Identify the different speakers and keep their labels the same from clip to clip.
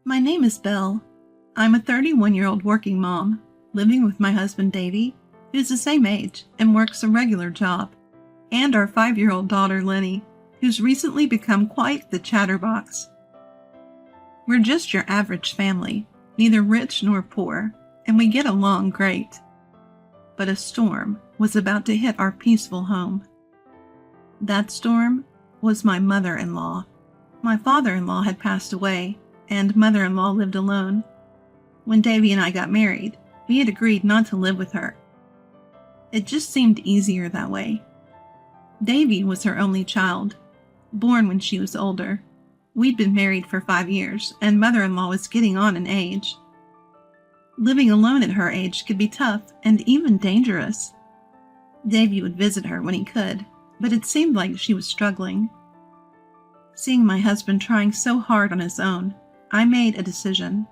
Speaker 1: My name is Belle. I'm a 31-year-old working mom, living with my husband Davey, who's the same age and works a regular job, and our 5-year-old daughter Lenny, who's recently become quite the chatterbox. We're just your average family, neither rich nor poor, and we get along great. But a storm was about to hit our peaceful home. That storm was my mother-in-law. My father-in-law had passed away, and mother-in-law lived alone. When Davey and I got married, we had agreed not to live with her. It just seemed easier that way. Davey was her only child, born when she was older. We'd been married for 5 years, and mother-in-law was getting on in age. Living alone at her age could be tough and even dangerous. Davey would visit her when he could, but it seemed like she was struggling. Seeing my husband trying so hard on his own, I made a decision.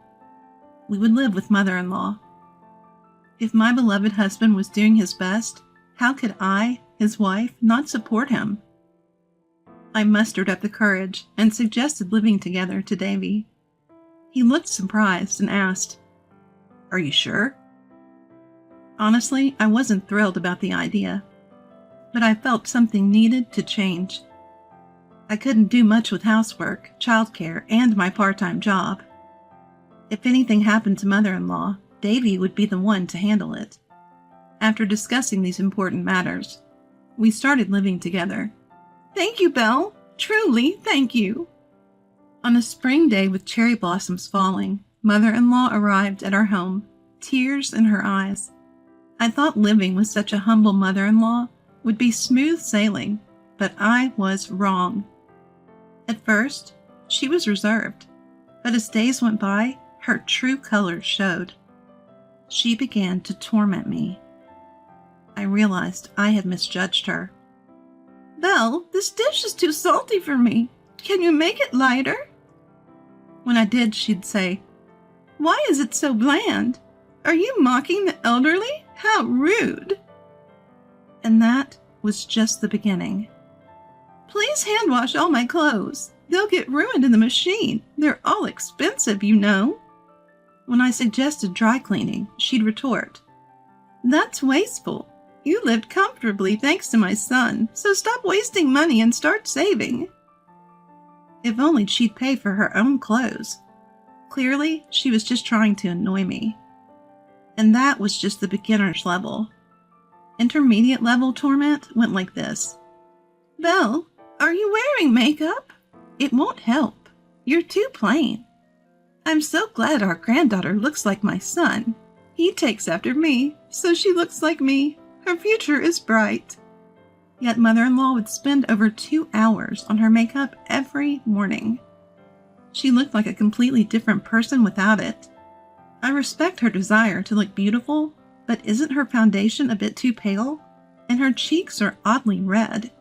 Speaker 1: We would live with mother-in-law. If my beloved husband was doing his best, how could I, his wife, not support him? I mustered up the courage and suggested living together to Davey. He looked surprised and asked, "Are you sure?" Honestly, I wasn't thrilled about the idea, but I felt something needed to change. I couldn't do much with housework, childcare, and my part-time job. If anything happened to mother-in-law, Davey would be the one to handle it. After discussing these important matters, we started living together. Thank you, Belle. Truly, thank you. On a spring day with cherry blossoms falling, mother-in-law arrived at our home, tears in her eyes. I thought living with such a humble mother-in-law would be smooth sailing, but I was wrong. At first, she was reserved, but as days went by, her true colors showed. She began to torment me. I realized I had misjudged her. "Belle, this dish is too salty for me. Can you make it lighter?" When I did, she'd say, "Why is it so bland? Are you mocking the elderly? How rude!" And that was just the beginning. "Please hand wash all my clothes. They'll get ruined in the machine. They're all expensive, you know." When I suggested dry cleaning, she'd retort, "That's wasteful. You lived comfortably thanks to my son, so stop wasting money and start saving." If only she'd pay for her own clothes. Clearly, she was just trying to annoy me. And that was just the beginner's level. Intermediate level torment went like this. "Belle, are you wearing makeup? It won't help. You're too plain. I'm so glad our granddaughter looks like my son. He takes after me, so she looks like me. Her future is bright." Yet mother-in-law would spend over 2 hours on her makeup every morning. She looked like a completely different person without it. I respect her desire to look beautiful, but isn't her foundation a bit too pale? And her cheeks are oddly red.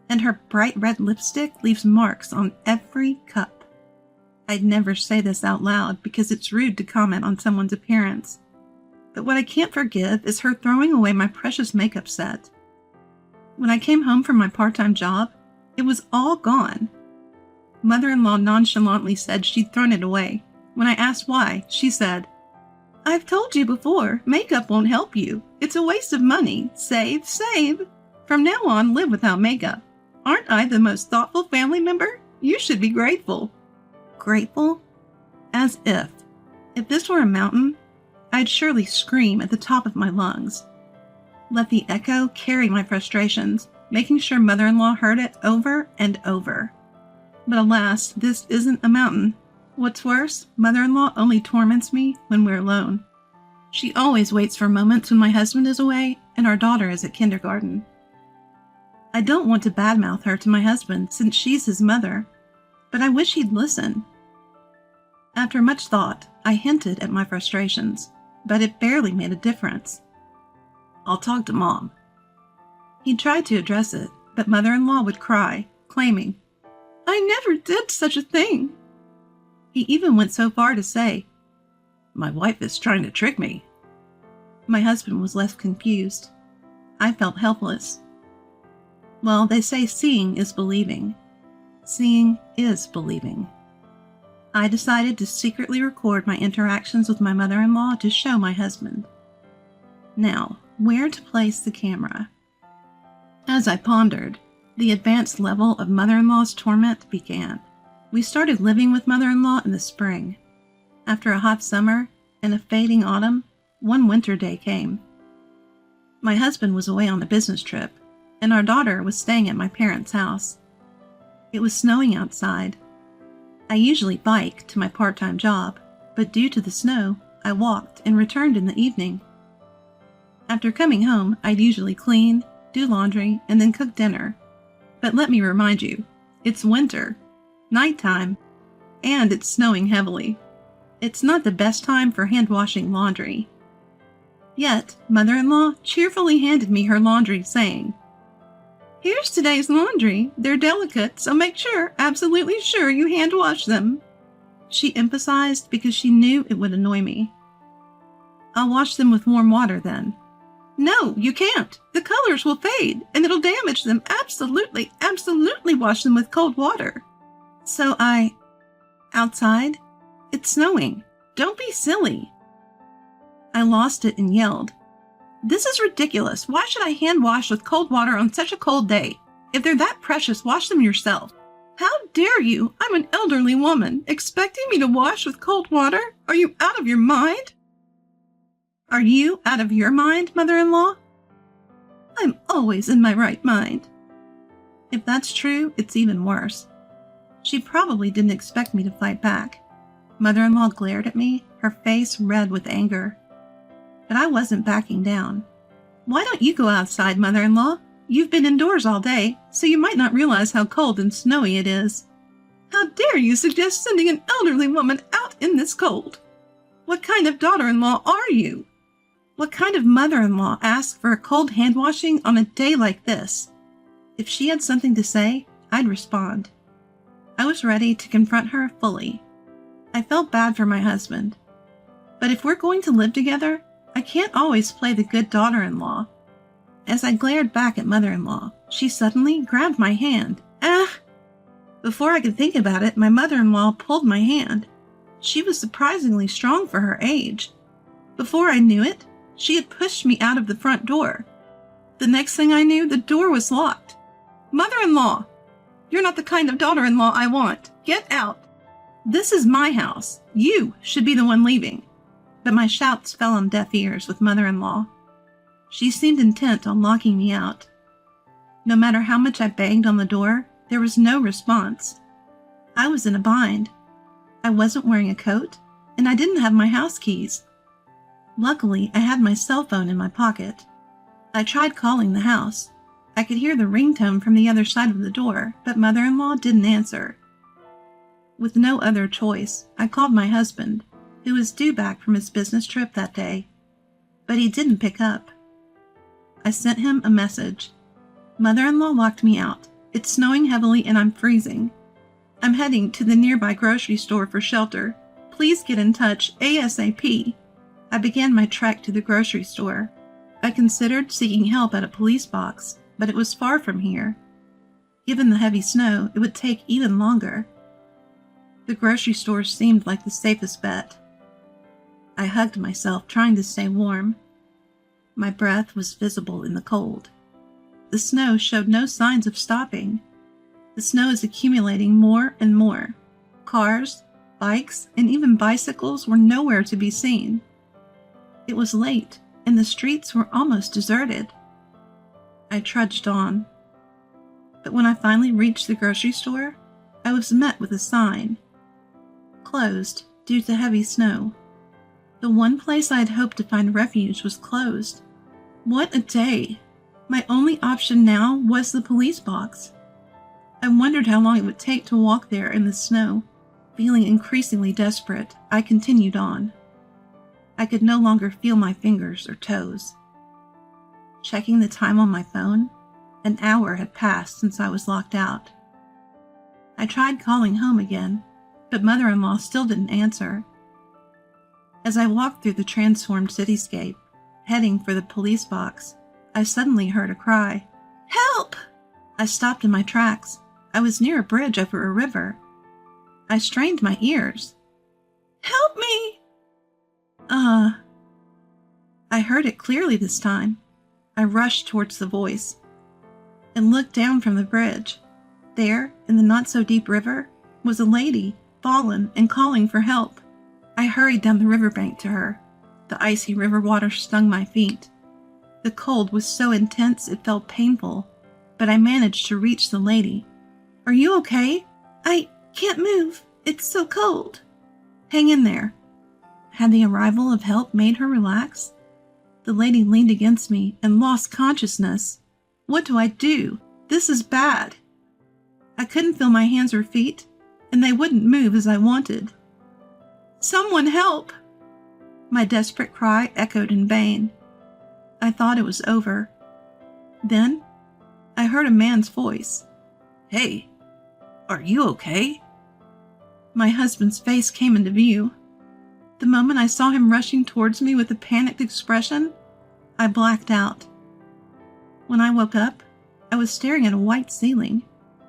Speaker 1: And her bright red lipstick leaves marks on every cup. I'd never say this out loud because it's rude to comment on someone's appearance. But what I can't forgive is her throwing away my precious makeup set. When I came home from my part-time job, it was all gone. Mother-in-law nonchalantly said she'd thrown it away. When I asked why, she said, "I've told you before, makeup won't help you. It's a waste of money. Save, save. From now on, live without makeup. Aren't I the most thoughtful family member? You should be grateful." Grateful? As if. If this were a mountain, I'd surely scream at the top of my lungs. Let the echo carry my frustrations, making sure mother-in-law heard it over and over. But alas, this isn't a mountain. What's worse, mother-in-law only torments me when we're alone. She always waits for moments when my husband is away and our daughter is at kindergarten. I don't want to badmouth her to my husband since she's his mother, but I wish he'd listen. After much thought, I hinted at my frustrations, but it barely made a difference. "I'll talk to Mom." He tried to address it, but mother-in-law would cry, claiming, "I never did such a thing." He even went so far to say, "My wife is trying to trick me." My husband was less confused. I felt helpless. Well, they say seeing is believing. Seeing is believing. I decided to secretly record my interactions with my mother-in-law to show my husband. Now, where to place the camera? As I pondered, the advanced level of mother-in-law's torment began. We started living with mother-in-law in the spring. After a hot summer and a fading autumn, one winter day came. My husband was away on a business trip, and our daughter was staying at my parents' house. It was snowing outside. I usually bike to my part-time job, but due to the snow, I walked and returned in the evening. After coming home, I'd usually clean, do laundry, and then cook dinner. But let me remind you, it's winter, nighttime, and it's snowing heavily. It's not the best time for hand-washing laundry. Yet, mother-in-law cheerfully handed me her laundry, saying, "Here's today's laundry. They're delicate, so make sure, absolutely sure, you hand-wash them." She emphasized because she knew it would annoy me. "I'll wash them with warm water then." "No, you can't. The colors will fade, and it'll damage them. Absolutely, absolutely wash them with cold water." So outside? It's snowing. Don't be silly. I lost it and yelled, "This is ridiculous. Why should I hand wash with cold water on such a cold day? If they're that precious, wash them yourself. How dare you? I'm an elderly woman, expecting me to wash with cold water? Are you out of your mind?" "Are you out of your mind, mother-in-law?" "I'm always in my right mind." If that's true, it's even worse. She probably didn't expect me to fight back. Mother-in-law glared at me, her face red with anger. But I wasn't backing down. "Why don't you go outside, mother-in-law? You've been indoors all day, so you might not realize how cold and snowy it is." "How dare you suggest sending an elderly woman out in this cold? What kind of daughter-in-law are you? What kind of mother-in-law asks for a cold hand-washing on a day like this?" If she had something to say, I'd respond. I was ready to confront her fully. I felt bad for my husband. But if we're going to live together, I can't always play the good daughter-in-law. As I glared back at mother-in-law, she suddenly grabbed my hand. "Ah!" Before I could think about it, my mother-in-law pulled my hand. She was surprisingly strong for her age. Before I knew it, she had pushed me out of the front door. The next thing I knew, the door was locked. "Mother-in-law! You're not the kind of daughter-in-law I want. Get out! This is my house. You should be the one leaving." But my shouts fell on deaf ears with mother-in-law. She seemed intent on locking me out. No matter how much I banged on the door, there was no response. I was in a bind. I wasn't wearing a coat, and I didn't have my house keys. Luckily, I had my cell phone in my pocket. I tried calling the house. I could hear the ringtone from the other side of the door, but mother-in-law didn't answer. With no other choice, I called my husband, who was due back from his business trip that day. But he didn't pick up. I sent him a message. "Mother-in-law locked me out. It's snowing heavily and I'm freezing. I'm heading to the nearby grocery store for shelter. Please get in touch ASAP." I began my trek to the grocery store. I considered seeking help at a police box, but it was far from here. Given the heavy snow, it would take even longer. The grocery store seemed like the safest bet. I hugged myself, trying to stay warm. My breath was visible in the cold. The snow showed no signs of stopping. The snow is accumulating more and more. Cars, bikes, and even bicycles were nowhere to be seen. It was late, and the streets were almost deserted. I trudged on. But when I finally reached the grocery store, I was met with a sign. Closed due to heavy snow. The one place I had hoped to find refuge was closed. What a day! My only option now was the police box. I wondered how long it would take to walk there in the snow. Feeling increasingly desperate, I continued on. I could no longer feel my fingers or toes. Checking the time on my phone, an hour had passed since I was locked out. I tried calling home again, but mother-in-law still didn't answer. As I walked through the transformed cityscape, heading for the police box, I suddenly heard a cry. "Help!" I stopped in my tracks. I was near a bridge over a river. I strained my ears. "Help me!" I heard it clearly this time. I rushed towards the voice and looked down from the bridge. There, in the not-so-deep river, was a lady, fallen and calling for help. I hurried down the riverbank to her. The icy river water stung my feet. The cold was so intense it felt painful, but I managed to reach the lady. "Are you okay?" "I can't move. It's so cold." "Hang in there." Had the arrival of help made her relax? The lady leaned against me and lost consciousness. What do I do? This is bad. I couldn't feel my hands or feet, and they wouldn't move as I wanted. "Someone help!" My desperate cry echoed in vain. I thought it was over. Then I heard a man's voice. "Hey, are you okay?" My husband's face came into view. The moment I saw him rushing towards me with a panicked expression, I blacked out. When I woke up, I was staring at a white ceiling.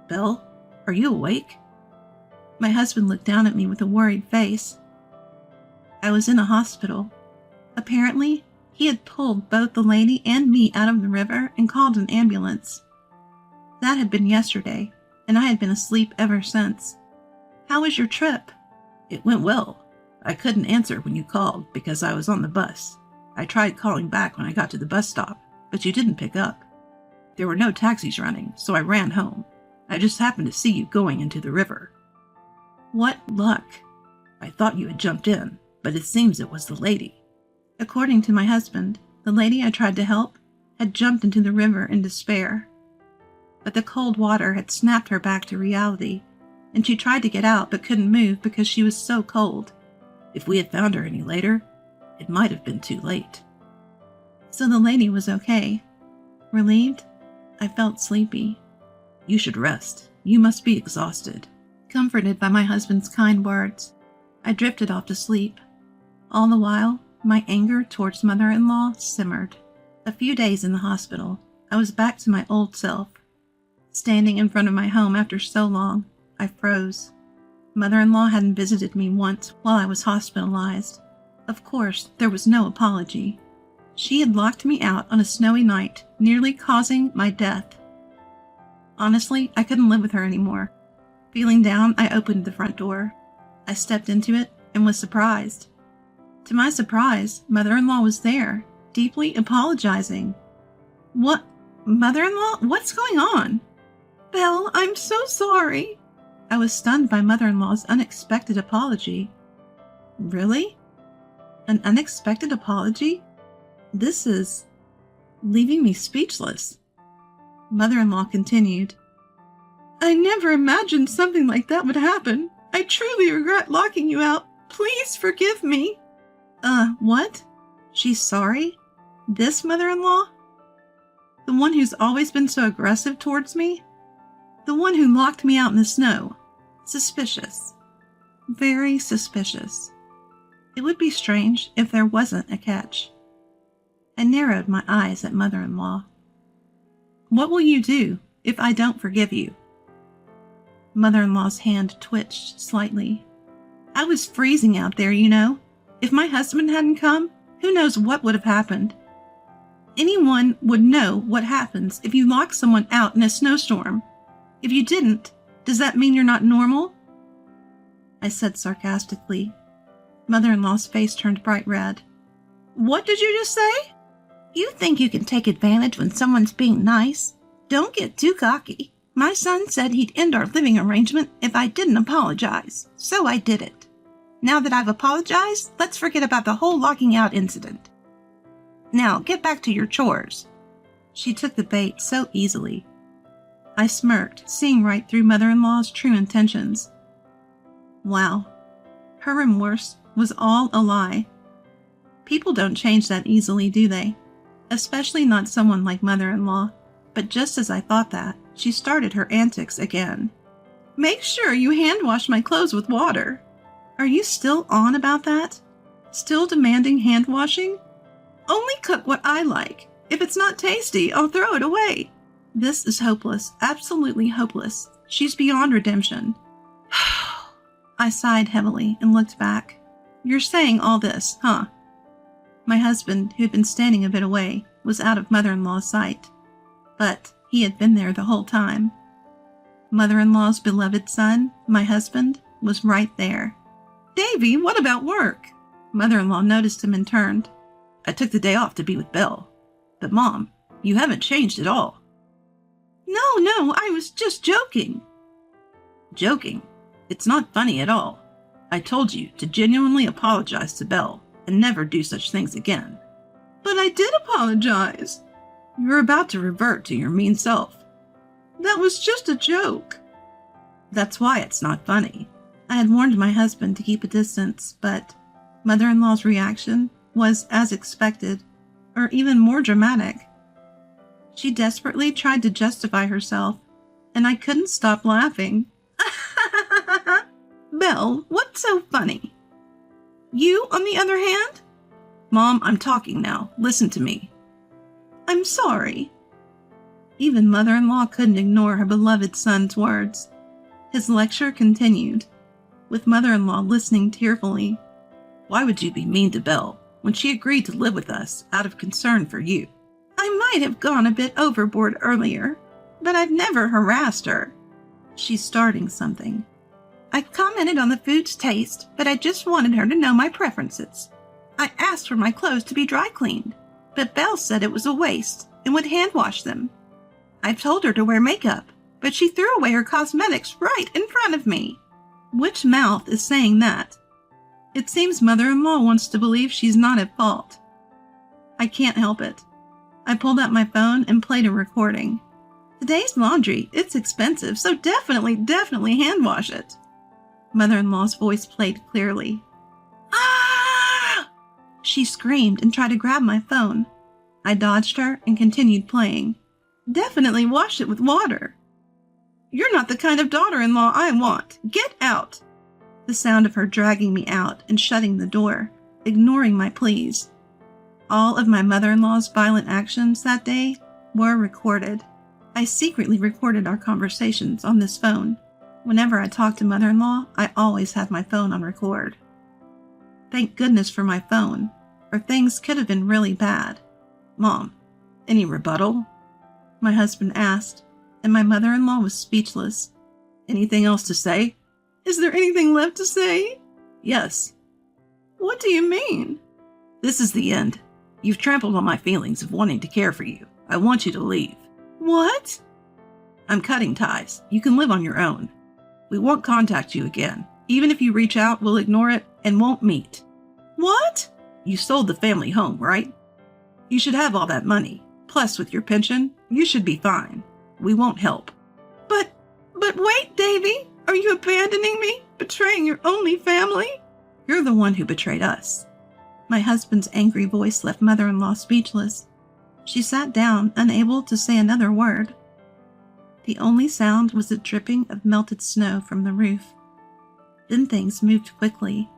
Speaker 1: "Belle, are you awake?" My husband looked down at me with a worried face. I was in a hospital. Apparently, he had pulled both the lady and me out of the river and called an ambulance. That had been yesterday, and I had been asleep ever since. "How was your trip?" "It went well. I couldn't answer when you called because I was on the bus. I tried calling back when I got to the bus stop, but you didn't pick up. There were no taxis running, so I ran home. I just happened to see you going into the river." "What luck." "I thought you had jumped in, but it seems it was the lady." According to my husband, the lady I tried to help had jumped into the river in despair. But the cold water had snapped her back to reality, and she tried to get out but couldn't move because she was so cold. If we had found her any later, it might have been too late. So the lady was okay. Relieved, I felt sleepy. "You should rest. You must be exhausted." Comforted by my husband's kind words, I drifted off to sleep. All the while, my anger towards mother-in-law simmered. A few days in the hospital, I was back to my old self. Standing in front of my home after so long, I froze. Mother-in-law hadn't visited me once while I was hospitalized. Of course, there was no apology. She had locked me out on a snowy night, nearly causing my death. Honestly, I couldn't live with her anymore. Feeling down, I opened the front door. I stepped into it and was surprised. To my surprise, mother-in-law was there, deeply apologizing. "What? Mother-in-law? What's going on?" "Belle, I'm so sorry." I was stunned by mother-in-law's unexpected apology. Really? An unexpected apology? This is leaving me speechless. Mother-in-law continued. "I never imagined something like that would happen. I truly regret locking you out. Please forgive me." What? She's sorry? This mother-in-law? The one who's always been so aggressive towards me? The one who locked me out in the snow? Suspicious. Very suspicious. It would be strange if there wasn't a catch. I narrowed my eyes at mother-in-law. "What will you do if I don't forgive you?" Mother-in-law's hand twitched slightly. "I was freezing out there, you know. If my husband hadn't come, who knows what would have happened. Anyone would know what happens if you lock someone out in a snowstorm. If you didn't, does that mean you're not normal?" I said sarcastically. Mother-in-law's face turned bright red. "What did you just say?" "You think you can take advantage when someone's being nice? Don't get too cocky. My son said he'd end our living arrangement if I didn't apologize, so I did it. Now that I've apologized, let's forget about the whole locking out incident. Now, get back to your chores." She took the bait so easily. I smirked, seeing right through mother-in-law's true intentions. Wow. Her remorse was all a lie. People don't change that easily, do they? Especially not someone like mother-in-law. But just as I thought that, she started her antics again. "Make sure you hand wash my clothes with water." Are you still on about that? Still demanding hand washing? "Only cook what I like. If it's not tasty, I'll throw it away." This is hopeless, absolutely hopeless. She's beyond redemption. I sighed heavily and looked back. You're saying all this, huh? My husband, who had been standing a bit away, was out of mother-in-law's sight. But he had been there the whole time. Mother-in-law's beloved son, my husband, was right there. Davy, what about work? Mother-in-law noticed him and turned. I took the day off to be with Belle. But Mom, you haven't changed at all. No, I was just joking. Joking? It's not funny at all. I told you to genuinely apologize to Belle and never do such things again. But I did apologize. You're about to revert to your mean self. That was just a joke. That's why it's not funny. I had warned my husband to keep a distance, but mother-in-law's reaction was as expected, or even more dramatic. She desperately tried to justify herself, and I couldn't stop laughing. Belle, what's so funny? You, on the other hand? Mom, I'm talking now. Listen to me. I'm sorry. Even mother-in-law couldn't ignore her beloved son's words. His lecture continued, with mother-in-law listening tearfully. Why would you be mean to Belle when she agreed to live with us out of concern for you? I might have gone a bit overboard earlier, but I've never harassed her. She's starting something. I commented on the food's taste, but I just wanted her to know my preferences. I asked for my clothes to be dry cleaned, but Belle said it was a waste and would hand wash them. I told her to wear makeup, but she threw away her cosmetics right in front of me. Which mouth is saying that? It seems mother-in-law wants to believe she's not at fault. I can't help it. I pulled out my phone and played a recording. Today's laundry, it's expensive, so definitely hand wash it. Mother-in-law's voice played clearly. Ah! She screamed and tried to grab my phone. I dodged her and continued playing. Definitely wash it with water. You're not the kind of daughter-in-law I want. Get out. The sound of her dragging me out and shutting the door, ignoring my pleas. All of my mother-in-law's violent actions that day were recorded. I secretly recorded our conversations on this phone. Whenever I talked to mother-in-law, I always had my phone on record. Thank goodness for my phone, or things could have been really bad. Mom, any rebuttal? My husband asked, and my mother-in-law was speechless. Anything else to say? Is there anything left to say? Yes. What do you mean? This is the end. You've trampled on my feelings of wanting to care for you. I want you to leave. What? I'm cutting ties. You can live on your own. We won't contact you again. Even if you reach out, we'll ignore it and won't meet. What? You sold the family home, right? You should have all that money. Plus, with your pension, you should be fine. We won't help. But wait, Davy. Are you abandoning me? Betraying your only family? You're the one who betrayed us. My husband's angry voice left mother-in-law speechless. She sat down, unable to say another word. The only sound was the dripping of melted snow from the roof. Then things moved quickly.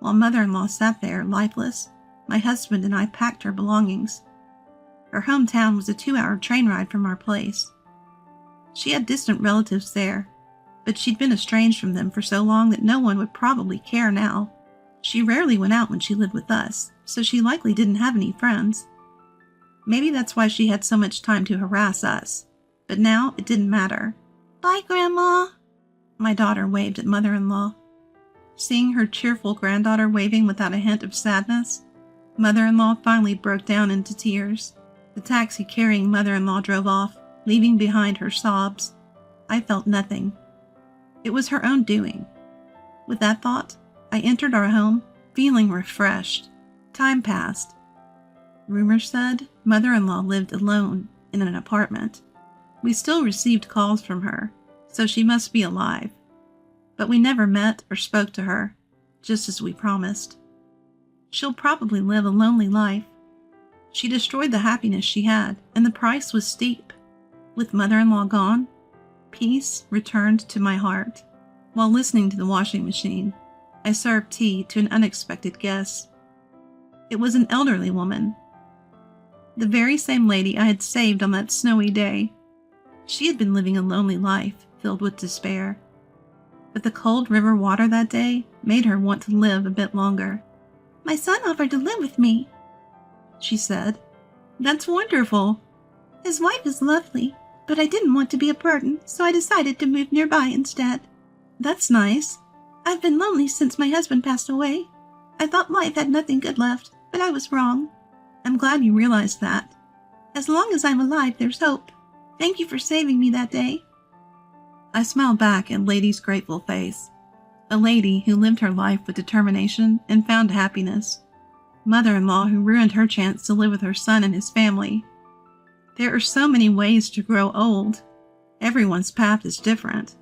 Speaker 1: While mother-in-law sat there, lifeless, my husband and I packed her belongings. Her hometown was a 2-hour train ride from our place. She had distant relatives there, but she'd been estranged from them for so long that no one would probably care now. She rarely went out when she lived with us, so she likely didn't have any friends. Maybe that's why she had so much time to harass us, but now it didn't matter. Bye, Grandma. My daughter waved at mother-in-law. Seeing her cheerful granddaughter waving without a hint of sadness, mother-in-law finally broke down into tears. The taxi carrying mother-in-law drove off, leaving behind her sobs. I felt nothing. It was her own doing. With that thought, I entered our home, feeling refreshed. Time passed. Rumor said mother-in-law lived alone in an apartment. We still received calls from her, so she must be alive. But we never met or spoke to her, just as we promised. She'll probably live a lonely life. She destroyed the happiness she had, and the price was steep. With mother-in-law gone, peace returned to my heart. While listening to the washing machine, I served tea to an unexpected guest. It was an elderly woman. The very same lady I had saved on that snowy day. She had been living a lonely life, filled with despair. but the cold river water that day made her want to live a bit longer. "My son offered to live with me," she said. "That's wonderful." "His wife is lovely, but I didn't want to be a burden, so I decided to move nearby instead." "That's nice." "I've been lonely since my husband passed away. I thought life had nothing good left, but I was wrong." "I'm glad you realized that." "As long as I'm alive, there's hope. Thank you for saving me that day." I smiled back at Lady's grateful face. A lady who lived her life with determination and found happiness. Mother-in-law who ruined her chance to live with her son and his family. There are so many ways to grow old. Everyone's path is different.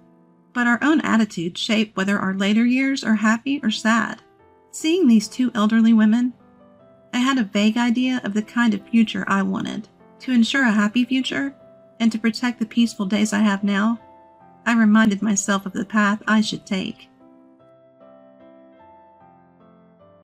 Speaker 1: But our own attitudes shape whether our later years are happy or sad. Seeing these two elderly women, I had a vague idea of the kind of future I wanted. To ensure a happy future, and to protect the peaceful days I have now, I reminded myself of the path I should take.